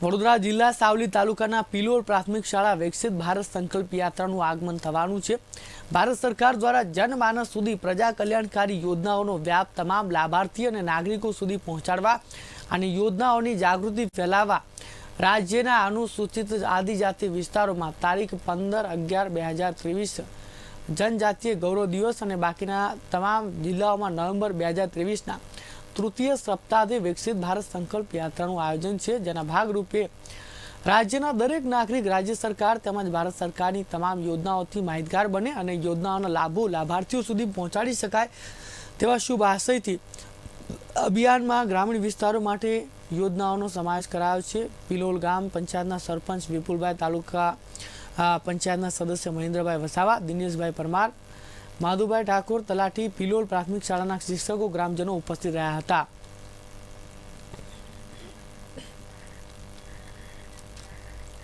વડોદરા જિલ્લા સાવલી તાલુકાના પિલોર પ્રાથમિક શાળા વિકસિત ભારત સંકલ્પ યાત્રાનું આગમન થવાનું છે। ભારત સરકાર દ્વારા જનમાનસ સુધી પ્રજા કલ્યાણકારી યોજનાઓનો વ્યાપ તમામ લાભાર્થી અને નાગરિકો સુધી પહોંચાડવા અને યોજનાઓની જાગૃતિ ફેલાવવા રાજ્યના અનુસૂચિત આદિજાતિ વિસ્તારોમાં તારીખ 15/11/2023 जनजातीय गौरव दिवस और बाकीना तमाम जिल्लाओं में नवेम्बर 2023 तृतीय सप्ताहे विकसित भारत संकल्प यात्रा आयोजन है, जेना भागरूपे राज्यना दरेक नागरिक राज्य सरकार तेमज भारत सरकार की तमाम योजनाओं माहितगार बने और योजनाओं लाभो लाभार्थीओ सुधी पहोंचाड़ी शकाय तेवा शुभ आशय थी अभियान में ग्रामीण विस्तारों माटे योजनाओं समावेश करायो छे। पिलोल गाम पंचायतना सरपंच विपुलभाई, तालुका पंचायतना सदस्य महेन्द्रभाई वसावा, दिनेशभाई परमार, माधुभाई ठाकुर, तलाटी पिलोल प्राथमिक शाळाना शिक्षकों ग्रामजनों उपस्थित रह्या हता।